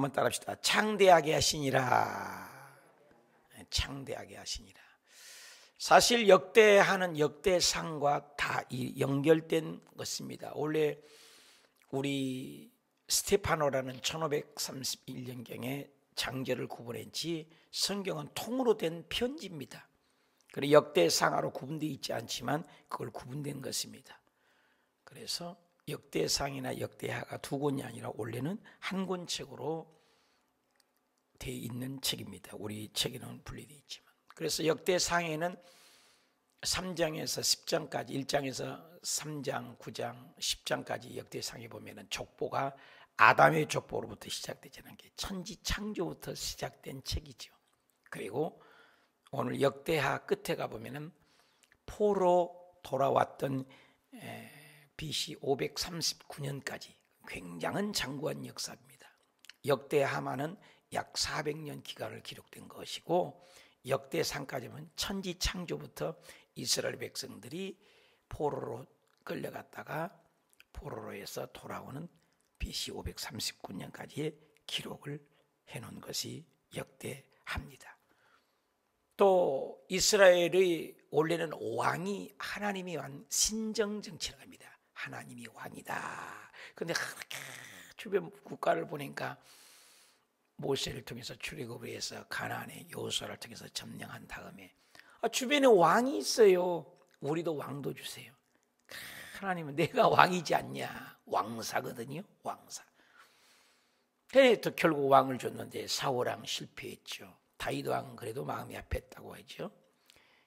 한번 따라합시다. 창대하게 하시니라. 창대하게 하시니라. 사실 역대하는 역대상과 다 연결된 것입니다. 원래 우리 스테파노라는 1531년경에 장제를 구분했지 성경은 통으로 된 편지입니다. 그리고 역대상하로 구분되어 있지 않지만 그걸 구분된 것입니다. 그래서 역대상이나 역대하가 두 권이 아니라 원래는 한 권책으로 되어 있는 책입니다. 우리 책에는 분리되어 있지만. 그래서 역대상에는 3장에서 10장까지 1장에서 3장, 9장, 10장까지 역대상에 보면은 족보가 아담의 족보로부터 시작되지는 게 천지 창조부터 시작된 책이죠. 그리고 오늘 역대하 끝에 가보면은 포로 돌아왔던 BC 539년까지 굉장한 장구한 역사입니다. 역대하만은 약 400년 기간을 기록된 것이고 역대상까지 보면 천지 창조부터 이스라엘 백성들이 포로로 끌려갔다가 포로로에서 돌아오는 BC 539년까지의 기록을 해놓은 것이 역대합니다. 또 이스라엘의 원래는 왕이 하나님이 한 신정정치라고 합니다. 하나님이 왕이다. 그런데 주변 국가를 보니까 모세를 통해서 출애굽을 해서 가나안의 여호수아를 통해서 점령한 다음에 주변에 왕이 있어요. 우리도 왕도 주세요. 하나님은 내가 왕이지 않냐. 왕사거든요. 왕사. 그래서 결국 왕을 줬는데 사울왕 실패했죠. 다윗왕 그래도 마음이 아팠다고 하죠.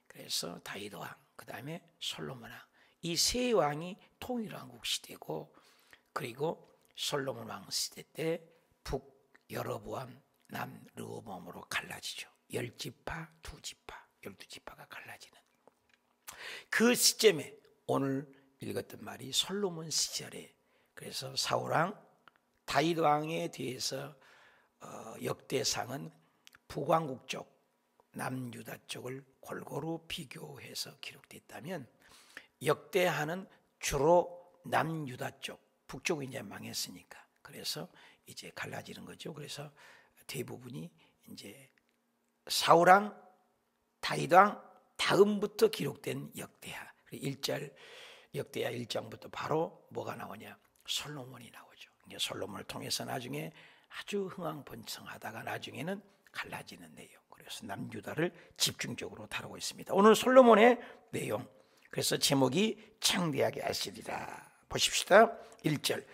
그래서 다윗왕, 그 다음에 솔로몬왕, 이 세 왕이 통일왕국 시대고, 그리고 솔로몬 왕 시대 때 북 여로보암, 남 르호보암으로 갈라지죠. 10지파, 2지파, 12지파가 갈라지는 그 시점에 오늘 읽었던 말이 솔로몬 시절에, 그래서 사울왕, 다윗왕에 대해서 역대상은 북왕국 쪽, 남유다 쪽을 골고루 비교해서 기록됐다면 역대하는 주로 남유다 쪽, 북쪽이 이제 망했으니까 그래서 이제 갈라지는 거죠. 그래서 대부분이 이제 사울왕, 다윗왕 다음부터 기록된 역대하 1절, 역대하 1장부터 바로 뭐가 나오냐? 솔로몬이 나오죠. 이제 솔로몬을 통해서 나중에 아주 흥황번성하다가 나중에는 갈라지는 내용. 그래서 남유다를 집중적으로 다루고 있습니다. 오늘 솔로몬의 내용. 그래서 제목이 창대하게 하시리라. 보십시다. 1절.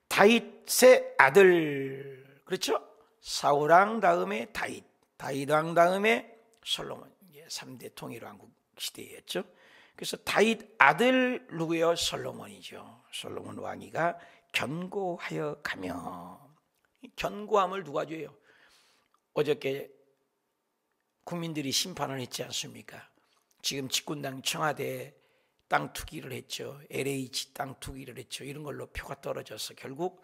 다윗의 아들. 그렇죠? 사울왕 다음에 다윗, 다윗왕 다음에 솔로몬. 3대 통일왕국 시대였죠. 그래서 다윗 아들 누구요? 솔로몬이죠. 솔로몬 왕이가 견고하여 가며. 견고함을 누가 줘요? 어저께 국민들이 심판을 했지 않습니까? 지금 집권당 청와대 땅 투기를 했죠. LH 땅 투기를 했죠. 이런 걸로 표가 떨어져서 결국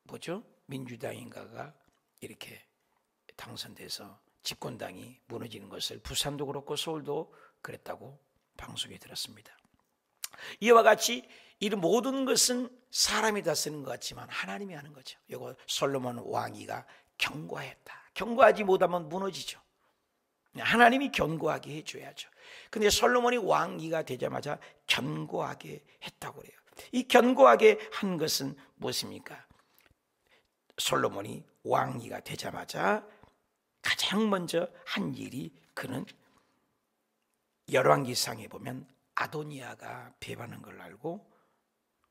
뭐죠? 민주당인가가 이렇게 당선돼서 집권당이 무너지는 것을 부산도 그렇고 서울도 그랬다고 방송에 들었습니다. 이와 같이 이 모든 것은 사람이 다 쓰는 것 같지만 하나님이 하는 거죠. 이거 솔로몬 왕이가 견고했다. 견고하지 못하면 무너지죠. 하나님이 견고하게 해줘야죠. 근데 솔로몬이 왕이가 되자마자 견고하게 했다고 그래요. 이 견고하게 한 것은 무엇입니까? 솔로몬이 왕이가 되자마자 가장 먼저 한 일이, 그는 열왕기상에 보면 아도니아가 배반한 걸 알고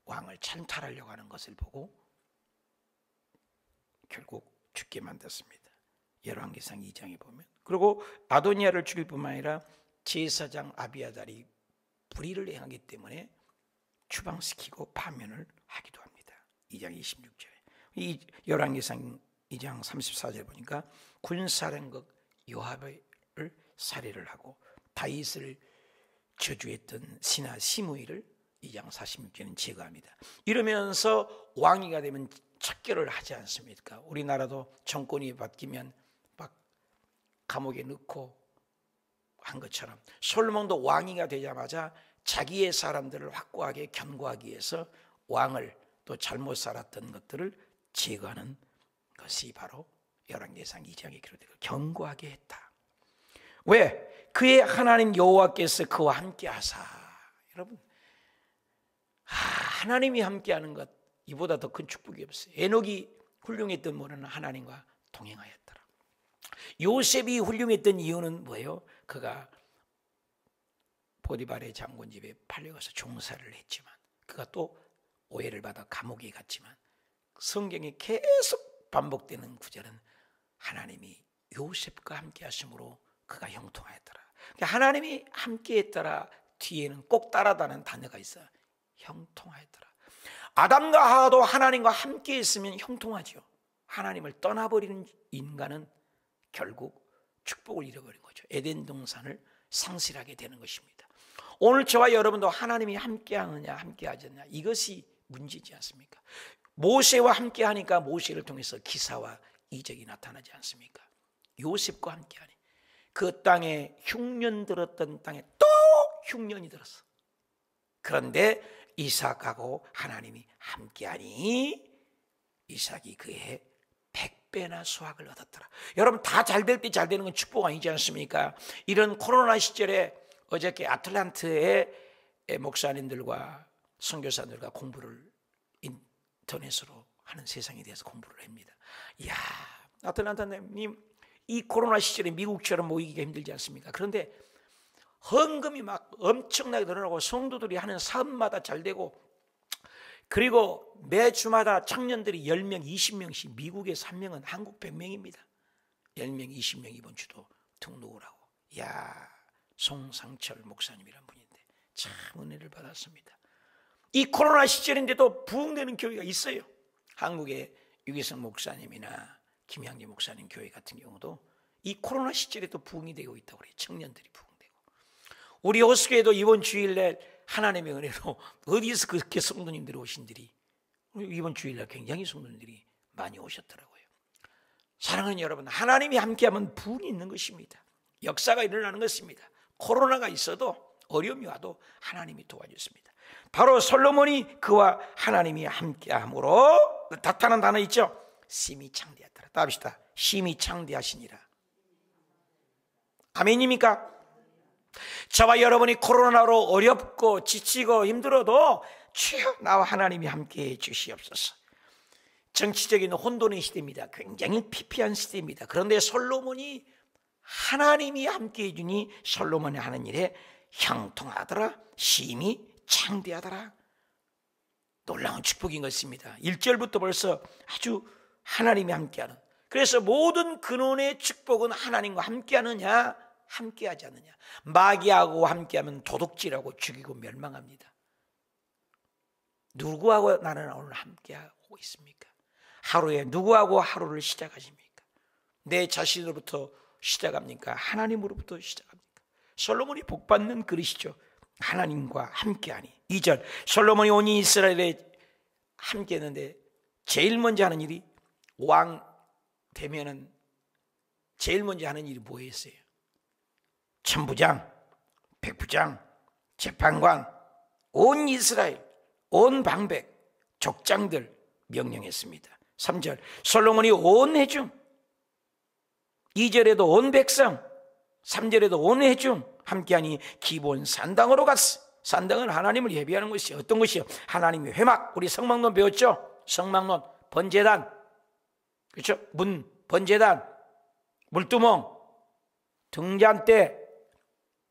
왕을 찬탈하려고 하는 것을 보고 결국 죽게 만들었습니다. 열왕기상 2장에 보면. 그리고 아도니아를 죽일 뿐만 아니라 제사장 아비아달이 불의를 행하기 때문에 추방시키고 파면을 하기도 합니다. 2장 26절에. 이 열왕기상 2장 34절에 보니까 군사령국 요압을 살해를 하고 다윗을 저주했던 신하 시므이를 2장 46절에는 제거합니다. 이러면서 왕위가 되면 척결을 하지 않습니까? 우리나라도 정권이 바뀌면 막 감옥에 넣고 한 것처럼 솔로몬도 왕위가 되자마자 자기의 사람들을 확고하게 견고하기 위해서 왕을, 또 잘못 살았던 것들을 제거하는 그것이 바로 열왕기상 2장에 기록되고 경고하게 했다. 왜? 그의 하나님 여호와께서 그와 함께하사. 여러분, 하나님이 함께하는 것 이보다 더 큰 축복이 없어요. 에녹이 훌륭했던 뭐는 하나님과 동행하였더라. 요셉이 훌륭했던 이유는 뭐예요? 그가 보디발의 장군 집에 팔려가서 종사를 했지만, 그가 또 오해를 받아 감옥에 갔지만, 성경에 계속 반복되는 구절은 하나님이 요셉과 함께 하심으로 그가 형통하였더라. 그러니까 하나님이 함께 했더라 뒤에는 꼭 따라다는 단어가 있어요. 형통하였더라. 아담과 하와도 하나님과 함께 했으면 형통하죠. 하나님을 떠나버리는 인간은 결국 축복을 잃어버린 거죠. 에덴 동산을 상실하게 되는 것입니다. 오늘 저와 여러분도 하나님이 함께하느냐 함께하지 않느냐, 이것이 문제지 않습니까? 모세와 함께하니까 모세를 통해서 기사와 이적이 나타나지 않습니까? 요셉과 함께하니 그 땅에 흉년 들었던 땅에 또 흉년이 들었어. 그런데 이삭하고 하나님이 함께하니 이삭이 그의 100배나 수확을 얻었더라. 여러분, 다 잘 될 때 잘 되는 건 축복 아니지 않습니까? 이런 코로나 시절에 어저께 아틀란트의 목사님들과 선교사들과 공부를 인터넷으로 하는 세상에 대해서 공부를 합니다. 이야, 아틀란타님, 이 코로나 시절에 미국처럼 모이기가 힘들지 않습니까? 그런데 헌금이 막 엄청나게 늘어나고 성도들이 하는 사업마다 잘 되고, 그리고 매주마다 청년들이 10명, 20명씩, 미국에서 1명은 한국 100명입니다. 10명, 20명 이번 주도 등록을 하고. 이야, 송상철 목사님이란 분인데 참 은혜를 받았습니다. 이 코로나 시절인데도 부흥되는 교회가 있어요. 한국의 유기성 목사님이나 김향기 목사님 교회 같은 경우도 이 코로나 시절에도 부흥이 되고 있다고 그래요. 청년들이 부흥되고. 우리 호수교회도 이번 주일날 하나님의 은혜로 어디서 그렇게 성도님들이 오신들이, 이번 주일날 굉장히 성도님들이 많이 오셨더라고요. 사랑하는 여러분, 하나님이 함께하면 부흥이 있는 것입니다. 역사가 일어나는 것입니다. 코로나가 있어도 어려움이 와도 하나님이 도와줬습니다. 바로 솔로몬이 그와 하나님이 함께함으로 나타난 단어 있죠? 심히 창대하더라. 따합시다. 심히 창대하시니라. 아멘입니까? 저와 여러분이 코로나로 어렵고 지치고 힘들어도 주여 나와 하나님이 함께해 주시옵소서. 정치적인 혼돈의 시대입니다. 굉장히 피폐한 시대입니다. 그런데 솔로몬이 하나님이 함께해 주니 솔로몬이 하는 일에 형통하더라. 심히 창대하더라. 놀라운 축복인 것입니다. 1절부터 벌써 아주 하나님이 함께하는, 그래서 모든 근원의 축복은 하나님과 함께하느냐 함께하지 않느냐. 마귀하고 함께하면 도둑질하고 죽이고 멸망합니다. 누구하고 나는 오늘 함께하고 있습니까? 하루에 누구하고 하루를 시작하십니까? 내 자신으로부터 시작합니까? 하나님으로부터 시작합니까? 솔로몬이 복받는 그릇이죠. 하나님과 함께하니. 2절, 솔로몬이 온 이스라엘에 함께했는데 제일 먼저 하는 일이, 왕 되면은 제일 먼저 하는 일이 뭐였어요? 천부장, 백부장, 재판관, 온 이스라엘, 온 방백, 족장들 명령했습니다. 3절, 솔로몬이 온 회중, 2절에도 온 백성, 3절에도 온 회중 함께하니 기본 산당으로 갔어. 산당은 하나님을 예배하는 것이 어떤 것이요? 하나님의 회막, 우리 성막론 배웠죠? 성막론, 번제단, 그렇죠? 문, 번제단, 물두멍, 등잔대,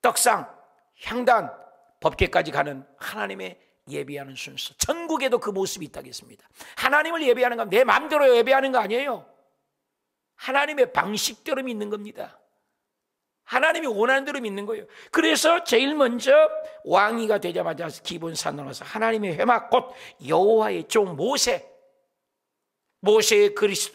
떡상, 향단, 법궤까지 가는 하나님의 예배하는 순서. 전국에도 그 모습이 있다겠습니다. 하나님을 예배하는 건 내 마음대로 예배하는 거 아니에요. 하나님의 방식대로 믿는 겁니다. 하나님이 원하는 대로 믿는 거예요. 그래서 제일 먼저 왕위가 되자마자 기본 산으로 가서 하나님의 회막, 곧 여호와의 종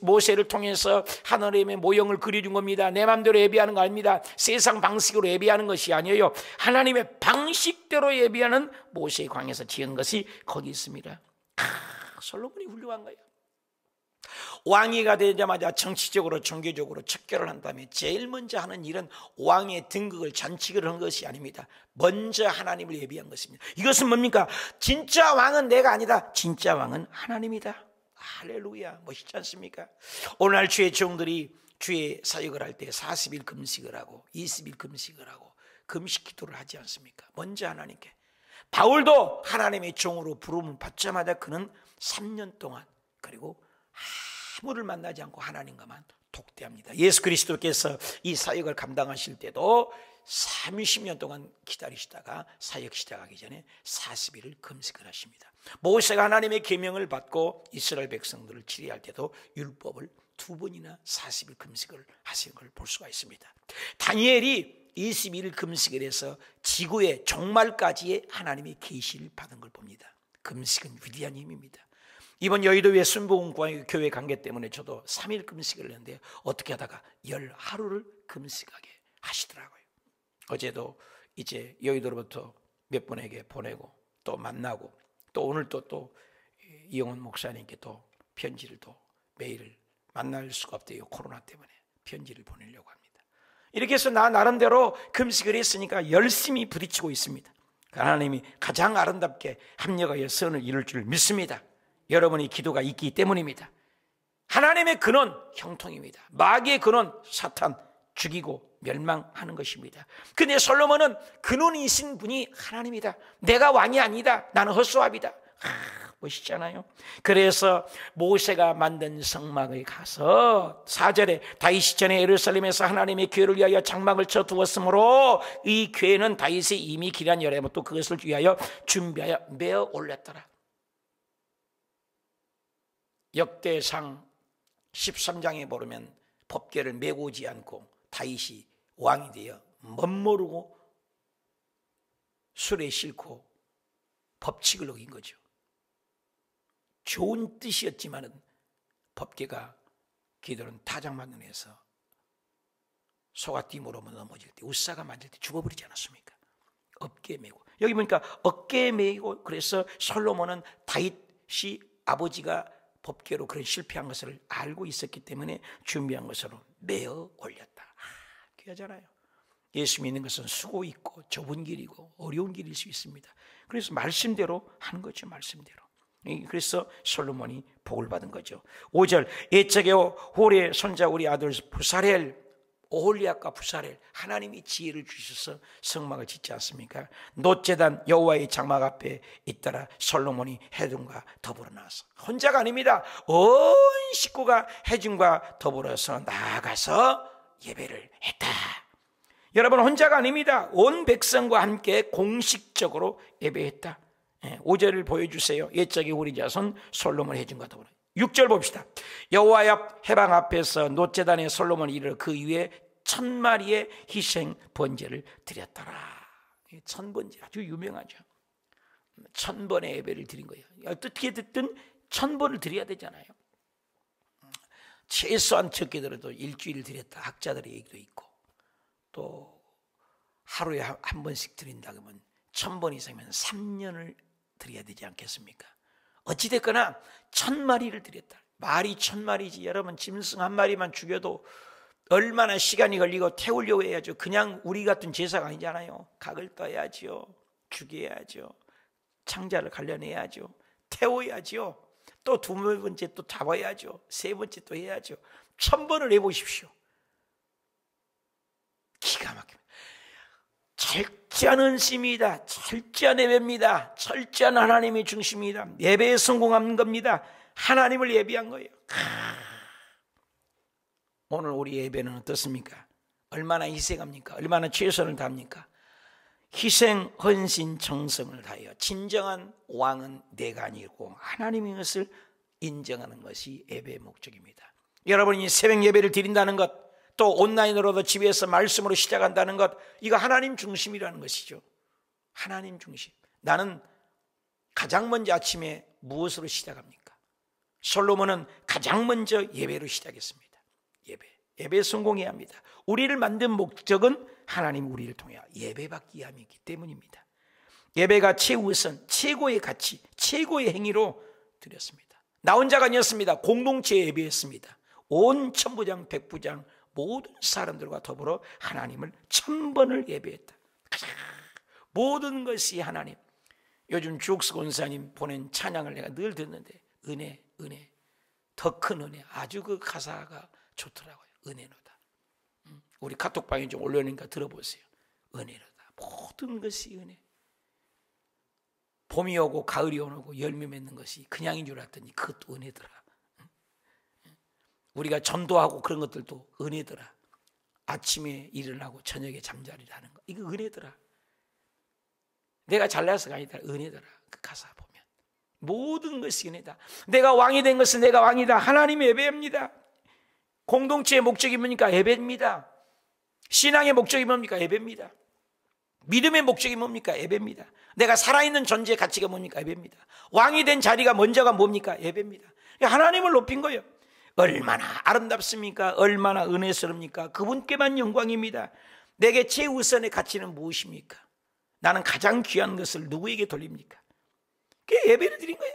모세를 통해서 하나님의 모형을 그려준 겁니다. 내 마음대로 예배하는 거 아닙니다. 세상 방식으로 예배하는 것이 아니에요. 하나님의 방식대로 예배하는 모세의 광에서 지은 것이 거기 있습니다. 솔로몬이 훌륭한 거예요. 왕위가 되자마자 정치적으로 종교적으로 척결을 한 다음에 제일 먼저 하는 일은 왕의 등극을 잔치를 한 것이 아닙니다. 먼저 하나님을 예배한 것입니다. 이것은 뭡니까? 진짜 왕은 내가 아니다. 진짜 왕은 하나님이다. 할렐루야, 멋있지 않습니까? 오늘날 주의 종들이 주의 사역을 할 때 40일 금식을 하고 20일 금식을 하고 금식 기도를 하지 않습니까? 먼저 하나님께. 바울도 하나님의 종으로 부름을 받자마자 그는 3년 동안, 그리고 아무를 만나지 않고 하나님과만 독대합니다. 예수 그리스도께서 이 사역을 감당하실 때도 30년 동안 기다리시다가 사역 시작하기 전에 40일을 금식을 하십니다. 모세가 하나님의 계명을 받고 이스라엘 백성들을 치리할 때도 율법을 2번이나 40일 금식을 하신 걸 볼 수가 있습니다. 다니엘이 21일 금식을 해서 지구의 종말까지의 하나님의 계시를 받은 걸 봅니다. 금식은 위대한 힘입니다. 이번 여의도의 순복음교회 관계 때문에 저도 3일 금식을 했는데 어떻게 하다가 10하루를 금식하게 하시더라고요. 어제도 이제 여의도로부터 몇 분에게 보내고 또 만나고 또 오늘 또 이영훈 목사님께 또 편지를 또 메일을 만날 수가 없대요. 코로나 때문에 편지를 보내려고 합니다. 이렇게 해서 나 나름대로 금식을 했으니까 열심히 부딪히고 있습니다. 하나님이 가장 아름답게 합력하여 선을 이룰 줄 믿습니다. 여러분의 기도가 있기 때문입니다. 하나님의 근원 형통입니다. 마귀의 근원 사탄 죽이고 멸망하는 것입니다. 근데 솔로몬은 근원이신 분이 하나님이다. 내가 왕이 아니다. 나는 헛수압이다. 멋있잖아요. 그래서 모세가 만든 성막에 가서 4절에 다윗이 전에 예루살렘에서 하나님의 교회를 위하여 장막을 쳐두었으므로 이 교회는 다윗이 이미 기란 열에부터 그것을 위하여 준비하여 메어 올렸더라. 역대상 13장에 보면 법궤를 메고 오지 않고 다윗이 왕이 되어 멋모르고 술에 싫고 법칙을 어긴 거죠. 좋은 뜻이었지만은 법궤가 기도는 타작만능해서 소가 띠무로 넘어질 때 우사가 맞을 때 죽어버리지 않았습니까? 어깨에 메고, 여기 보니까 어깨에 메고, 그래서 솔로몬은 다윗이 아버지가 법궤로 그런 실패한 것을 알고 있었기 때문에 준비한 것으로 메어 올렸다. 귀하잖아요. 예수 믿는 것은 수고 있고 좁은 길이고 어려운 길일 수 있습니다. 그래서 말씀대로 하는 거죠. 말씀대로. 그래서 솔로몬이 복을 받은 거죠. 5절 옛적에 홀의 손자 우리 아들 부사렐, 오홀리압과 부사렐, 하나님이 지혜를 주셔서 성막을 짓지 않습니까? 놋제단 여호와의 장막 앞에 있더라. 솔로몬이 해중과 더불어 나와서, 혼자가 아닙니다. 온 식구가 해중과 더불어서 나아가서 예배를 했다. 여러분, 혼자가 아닙니다. 온 백성과 함께 공식적으로 예배했다. 5절을 보여주세요. 옛적의 우리 자손 솔로몬 해중과 더불어. 6절 봅시다. 여호와의 해방 앞에서 놋제단에 솔로몬이 이르러 그 위에 1000마리의 희생 번제를 드렸더라. 1000번제 아주 유명하죠. 1000번의 예배를 드린 거예요. 어떻게 듣든 1000번을 드려야 되잖아요. 최소한 적게 들어도 일주일 드렸다. 학자들의 얘기도 있고, 또 하루에 한 번씩 드린다 그러면 1000번 이상이면 3년을 드려야 되지 않겠습니까? 어찌됐거나 1000마리를 드렸다. 말이 1000마리지. 여러분, 짐승 한 마리만 죽여도 얼마나 시간이 걸리고 태우려고 해야죠. 그냥 우리 같은 제사가 아니잖아요. 각을 떠야죠. 죽여야죠. 창자를 갈려내야죠. 태워야죠. 또 2번째 또 잡아야죠. 3번째 또 해야죠. 1000번을 해보십시오. 기가 막힙니다. 철저한 은심이다. 철저한 예배입니다. 철저한 하나님의 중심이다. 예배에 성공한 겁니다. 하나님을 예배한 거예요. 오늘 우리 예배는 어떻습니까? 얼마나 희생합니까? 얼마나 최선을 다합니까? 희생, 헌신, 정성을 다하여 진정한 왕은 내가 아니고 하나님의 것을 인정하는 것이 예배의 목적입니다. 여러분이 새벽 예배를 드린다는 것, 또 온라인으로도 집에서 말씀으로 시작한다는 것, 이거 하나님 중심이라는 것이죠. 하나님 중심. 나는 가장 먼저 아침에 무엇으로 시작합니까? 솔로몬은 가장 먼저 예배로 시작했습니다. 예배 성공해야 합니다. 우리를 만든 목적은 하나님 우리를 통해 예배받기 위함이기 때문입니다. 예배가 최우선, 최고의 가치, 최고의 행위로 드렸습니다. 나 혼자가 아니었습니다. 공동체 예배했습니다. 온 천부장, 백부장 모든 사람들과 더불어 하나님을 1000번을 예배했다. 모든 것이 하나님. 요즘 주옥수 권사님 보낸 찬양을 내가 늘 듣는데, 은혜, 은혜, 더 큰 은혜. 아주 그 가사가 좋더라고요. 은혜로다. 우리 카톡방에 좀 올려놓으니까 들어보세요. 은혜로다. 모든 것이 은혜. 봄이 오고 가을이 오고 열매 맺는 것이 그냥인 줄 알았더니 그것도 은혜더라. 우리가 전도하고 그런 것들도 은혜더라. 아침에 일어나고 저녁에 잠자리라는 거, 이거 은혜더라. 내가 잘나서가 아니다. 은혜더라. 그 가사 보면 모든 것이 은혜다. 내가 왕이 된 것은 내가 왕이다. 하나님의 예배입니다. 공동체의 목적이 뭡니까? 예배입니다. 신앙의 목적이 뭡니까? 예배입니다. 믿음의 목적이 뭡니까? 예배입니다. 내가 살아있는 존재의 가치가 뭡니까? 예배입니다. 왕이 된 자리가 먼저가 뭡니까? 예배입니다. 하나님을 높인 거예요. 얼마나 아름답습니까? 얼마나 은혜스럽습니까? 그분께만 영광입니다. 내게 최우선의 가치는 무엇입니까? 나는 가장 귀한 것을 누구에게 돌립니까? 예배를 드린 거예요.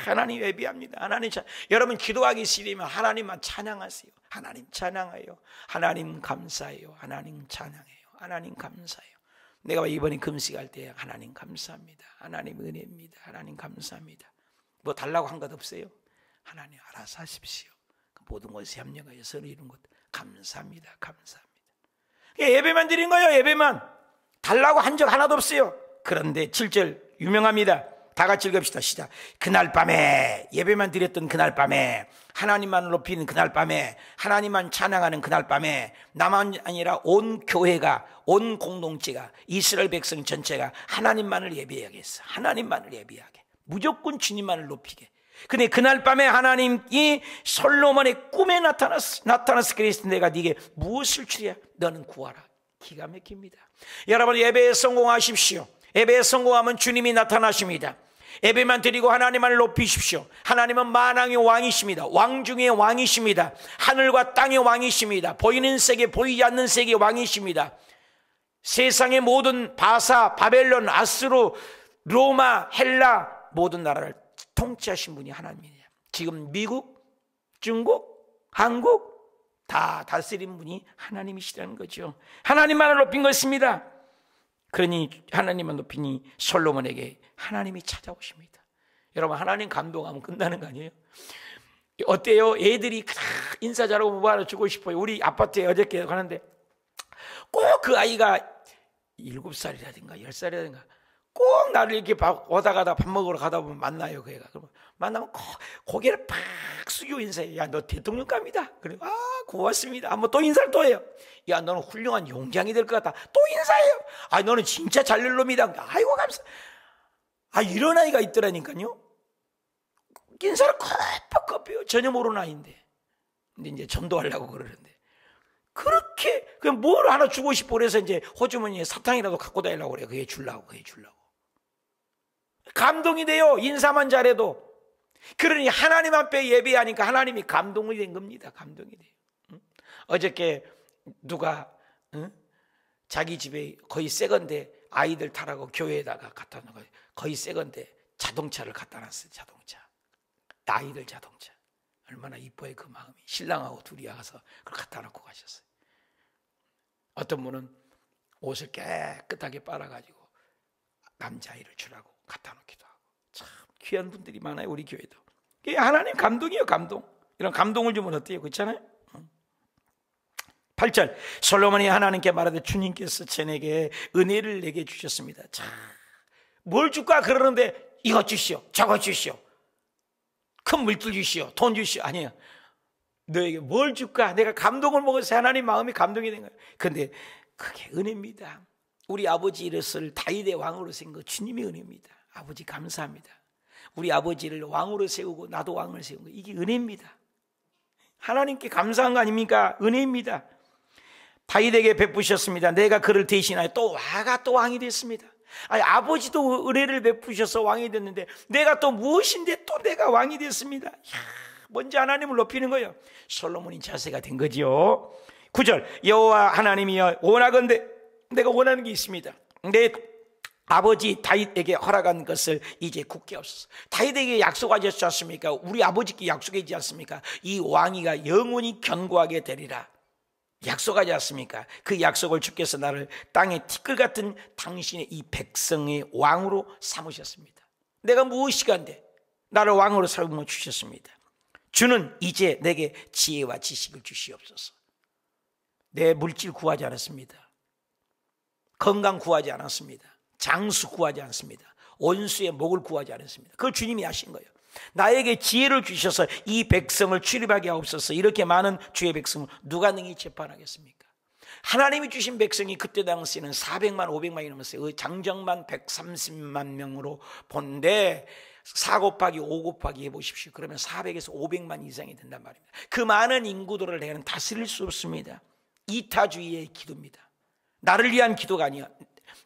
하나님 예배합니다. 하나님 여러분 기도하기 싫으면 하나님만 찬양하세요. 하나님 찬양해요. 하나님 감사해요. 하나님 찬양해요. 하나님 감사해요. 내가 이번에 금식할 때 하나님 감사합니다. 하나님 은혜입니다. 하나님 감사합니다. 뭐 달라고 한 것 없어요? 하나님 알아서 하십시오. 모든 것에 협력하여 서로 이룬 것 감사합니다. 감사합니다. 예배만 드린 거예요. 예배만. 달라고 한 적 하나도 없어요. 그런데 7절 유명합니다. 다 같이 읽읍시다. 시작. 그날 밤에, 예배만 드렸던 그날 밤에, 하나님만 높이는 그날 밤에, 하나님만 찬양하는 그날 밤에, 나만 아니라 온 교회가, 온 공동체가, 이스라엘 백성 전체가 하나님만을 예배하겠어. 하나님만을 예배하게. 무조건 주님만을 높이게. 근데 그날 밤에 하나님이 솔로몬의 꿈에 나타났어. 그래서 내가 네게 무엇을 주랴? 너는 구하라. 기가 막힙니다. 여러분 예배에 성공하십시오. 예배에 성공하면 주님이 나타나십니다. 예배만 드리고 하나님을 높이십시오. 하나님은 만왕의 왕이십니다. 왕 중의 왕이십니다. 하늘과 땅의 왕이십니다. 보이는 세계 보이지 않는 세계의 왕이십니다. 세상의 모든 바사, 바벨론, 아스루, 로마, 헬라 모든 나라를 통치하신 분이 하나님이에요. 지금 미국, 중국, 한국 다 다스린 분이 하나님이시라는 거죠. 하나님만을 높인 것입니다. 그러니 하나님만 높이니 솔로몬에게 하나님이 찾아오십니다. 여러분 하나님 감동하면 끝나는 거 아니에요? 어때요? 애들이 인사 잘하고 뭐 하나 주고 싶어요. 우리 아파트에 어저께 가는데 꼭 그 아이가 7살이라든가 10살이라든가 꼭 나를 이렇게 오다 가다 밥 먹으러 가다 보면 만나요. 그 애가. 그러면 만나면 꼭 고개를 팍 숙이고 인사해요. 야, 너 대통령감이다. 그리고 고맙습니다. 한번 또 인사를 또 해요. 야, 너는 훌륭한 용장이 될 것 같다. 또 인사해요. 아, 너는 진짜 잘 될 놈이다. 아이고 감사. 이런 아이가 있더라니까요. 인사를 kopkop해요. 전혀 모르는 아이인데. 근데 이제 전도하려고 그러는데. 그렇게 그냥 뭘 하나 주고 싶어 그래서 이제 호주머니에 사탕이라도 갖고 다니려고 그래요. 그게 주려고. 감동이 돼요. 인사만 잘해도. 그러니 하나님 앞에 예배하니까 하나님이 감동이 된 겁니다. 감동이 돼요. 어저께 누가 자기 집에 거의 새건데 아이들 타라고 교회에다가 갖다 놓은 거예요. 거의 새건데 자동차를 갖다 놨어요. 자동차. 아이들 자동차. 얼마나 이뻐요 그 마음이. 신랑하고 둘이 가서 그걸 갖다 놓고 가셨어요. 어떤 분은 옷을 깨끗하게 빨아가지고 남자아이를 주라고 갖다 놓기도 하고. 참 귀한 분들이 많아요. 우리 교회도. 이게 하나님 감동이에요. 감동. 이런 감동을 주면 어때요? 그렇잖아요. 8절 솔로몬이 하나님께 말하되 주님께서 저에게 은혜를 내게 주셨습니다. 자, 뭘 줄까 그러는데 이것 주시오, 저것 주시오, 큰 물질 주시오, 돈 주시오. 아니에요. 너에게 뭘 줄까? 내가 감동을 먹어서 하나님 마음이 감동이 된 거예요. 그런데 그게 은혜입니다. 우리 아버지 이름을 다윗의 왕으로 세운 거 주님의 은혜입니다. 아버지 감사합니다. 우리 아버지를 왕으로 세우고 나도 왕을 세운 거 이게 은혜입니다. 하나님께 감사한 거 아닙니까? 은혜입니다. 다윗에게 베푸셨습니다. 내가 그를 대신하여 또 와가 또 왕이 됐습니다. 아버지도 은혜를 베푸셔서 왕이 됐는데 내가 또 무엇인데 또 내가 왕이 됐습니다. 먼저 하나님을 높이는 거예요. 솔로몬이 자세가 된 거지요. 9절 여호와 하나님이여 원하건대 내가 원하는 게 있습니다. 내 아버지 다윗에게 허락한 것을 이제 굳게 없어서 다윗에게 약속하셨지 않습니까? 우리 아버지께 약속하지 않습니까? 이 왕위가 영원히 견고하게 되리라 약속하지 않습니까? 그 약속을 주께서 나를 땅의 티끌 같은 당신의 이 백성의 왕으로 삼으셨습니다. 내가 무엇이간데 나를 왕으로 삼아 주셨습니다. 주는 이제 내게 지혜와 지식을 주시옵소서. 내 물질 구하지 않았습니다. 건강 구하지 않았습니다. 장수 구하지 않습니다. 원수의 목을 구하지 않았습니다. 그걸 주님이 하신 거예요. 나에게 지혜를 주셔서 이 백성을 출입하게 하옵소서. 이렇게 많은 주의 백성을 누가 능히 재판하겠습니까? 하나님이 주신 백성이 그때 당시에는 400만 500만이 넘었어요. 장정만 130만 명으로 본데 4 곱하기 5 곱하기 해보십시오. 그러면 400에서 500만 이상이 된단 말입니다. 그 많은 인구들을 내는 다스릴 수 없습니다. 이타주의의 기도입니다. 나를 위한 기도가 아니야.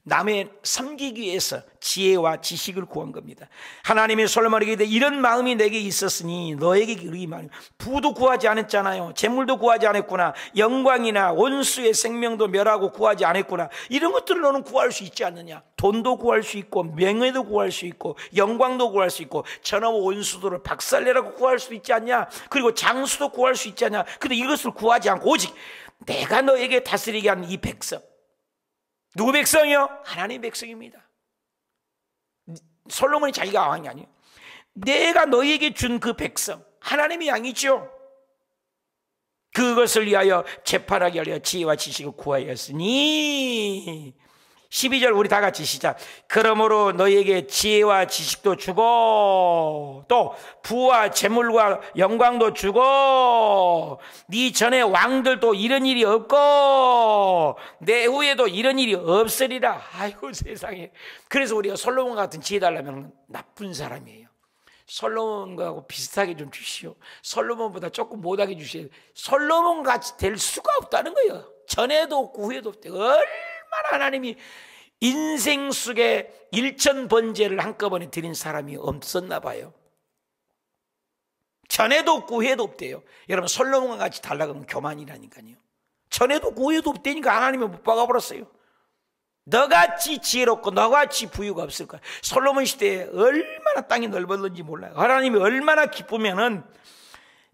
남의 섬기기 위해서 지혜와 지식을 구한 겁니다. 하나님이 솔로몬에게 이런 마음이 내게 있었으니 너에게 이르기 말이야. 부도 구하지 않았잖아요. 재물도 구하지 않았구나. 영광이나 원수의 생명도 멸하고 구하지 않았구나. 이런 것들을 너는 구할 수 있지 않느냐. 돈도 구할 수 있고 명예도 구할 수 있고 영광도 구할 수 있고 저놈의 원수들을 박살내라고 구할 수 있지 않냐. 그리고 장수도 구할 수 있지 않냐. 근데 이것을 구하지 않고 오직 내가 너에게 다스리게 하는 이 백성, 누구 백성이요? 하나님 백성입니다. 솔로몬이 자기가 왕이 아니에요. 내가 너에게 준 그 백성, 하나님이 양이죠. 그것을 위하여 재판하게 하려 지혜와 지식을 구하였으니 12절 우리 다 같이 시작. 그러므로 너희에게 지혜와 지식도 주고 또 부와 재물과 영광도 주고 네 전에 왕들도 이런 일이 없고 내 후에도 이런 일이 없으리라. 아이고 세상에. 그래서 우리가 솔로몬 같은 지혜 달라면 나쁜 사람이에요. 솔로몬하고 비슷하게 좀 주시오. 솔로몬보다 조금 못하게 주시오. 솔로몬 같이 될 수가 없다는 거예요. 전에도 없고 후에도 없대. 얼마나 하나님이 인생 속에 일천번제를 한꺼번에 드린 사람이 없었나 봐요. 전에도 없고 후에도 없대요. 여러분 솔로몬과 같이 달라고 하면 교만이라니까요. 전에도 없고 후에도 없대니까 하나님이 못 박아버렸어요. 너같이 지혜롭고 너같이 부유가 없을 거야. 솔로몬 시대에 얼마나 땅이 넓었는지 몰라요. 하나님이 얼마나 기쁘면은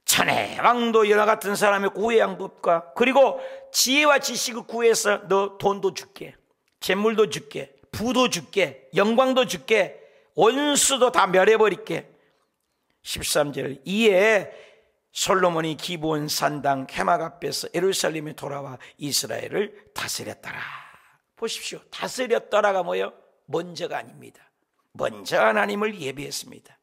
천의 왕도 여러 같은 사람의 후의 양도 없고 그리고 지혜와 지식을 구해서 너 돈도 줄게, 재물도 줄게, 부도 줄게, 영광도 줄게, 원수도 다 멸해버릴게. 13절 이에 솔로몬이 기브온 산당 해막 앞에서 예루살렘에 돌아와 이스라엘을 다스렸더라. 보십시오. 다스렸더라가 뭐예요? 먼저가 아닙니다. 먼저 하나님을 예배했습니다.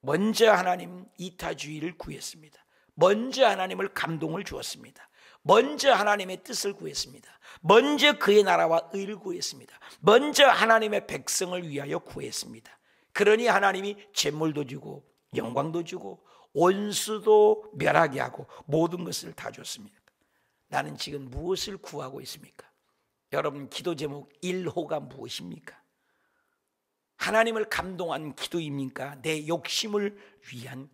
먼저 하나님 이타주의를 구했습니다. 먼저 하나님을 감동을 주었습니다. 먼저 하나님의 뜻을 구했습니다. 먼저 그의 나라와 의를 구했습니다. 먼저 하나님의 백성을 위하여 구했습니다. 그러니 하나님이 재물도 주고 영광도 주고 원수도 멸하게 하고 모든 것을 다 줬습니다. 나는 지금 무엇을 구하고 있습니까? 여러분 기도 제목 1호가 무엇입니까? 하나님을 감동한 기도입니까? 내 욕심을 위한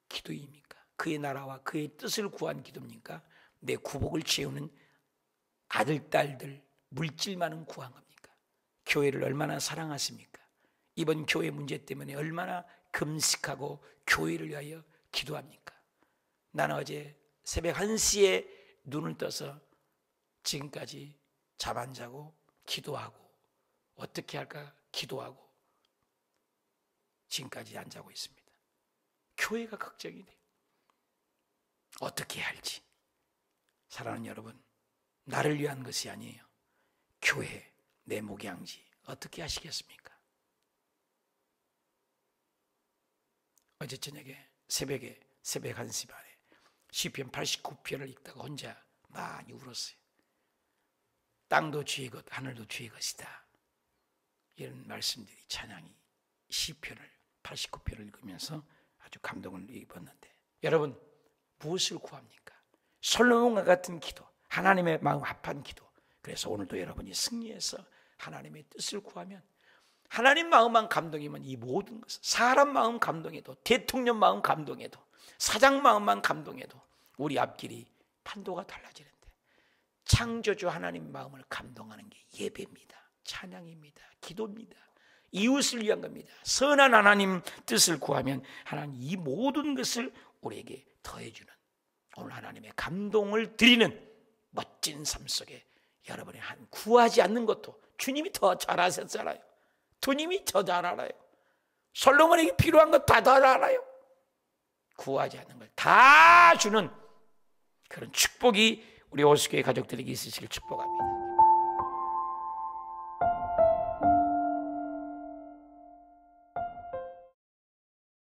기도입니까? 그의 나라와 그의 뜻을 구한 기도입니까? 내 구복을 채우는 아들, 딸들, 물질만은 구한 겁니까? 교회를 얼마나 사랑하십니까? 이번 교회 문제 때문에 얼마나 금식하고 교회를 위하여 기도합니까? 나는 어제 새벽 1시에 눈을 떠서 지금까지 잠 안 자고 기도하고 어떻게 할까 기도하고 지금까지 안 자고 있습니다. 교회가 걱정이 돼요. 어떻게 해야 할지. 사랑하는 여러분, 나를 위한 것이 아니에요. 교회, 내 목양지 어떻게 하시겠습니까? 어제 저녁에 새벽 1시 반에 시편 89편을 읽다가 혼자 많이 울었어요. 땅도 주의 것, 하늘도 주의 것이다. 이런 말씀들이 찬양이 시편을 89편을 읽으면서 아주 감동을 입었는데 여러분 무엇을 구합니까? 솔로몬과 같은 기도, 하나님의 마음 합한 기도. 그래서 오늘도 여러분이 승리해서 하나님의 뜻을 구하면 하나님 마음만 감동이면 이 모든 것을 사람 마음 감동해도 대통령 마음 감동해도 사장 마음만 감동해도 우리 앞길이 판도가 달라지는데 창조주 하나님 마음을 감동하는 게 예배입니다. 찬양입니다. 기도입니다. 이웃을 위한 겁니다. 선한 하나님 뜻을 구하면 하나님 이 모든 것을 우리에게 더해주는 오늘 하나님의 감동을 드리는 멋진 삶 속에 여러분이 한 구하지 않는 것도 주님이 더 잘 아셨잖아요. 주님이 더 잘 알아요. 솔로몬에게 필요한 것 다 잘 알아요. 구하지 않는 걸 다 주는 그런 축복이 우리 호수교회 가족들에게 있으시길 축복합니다.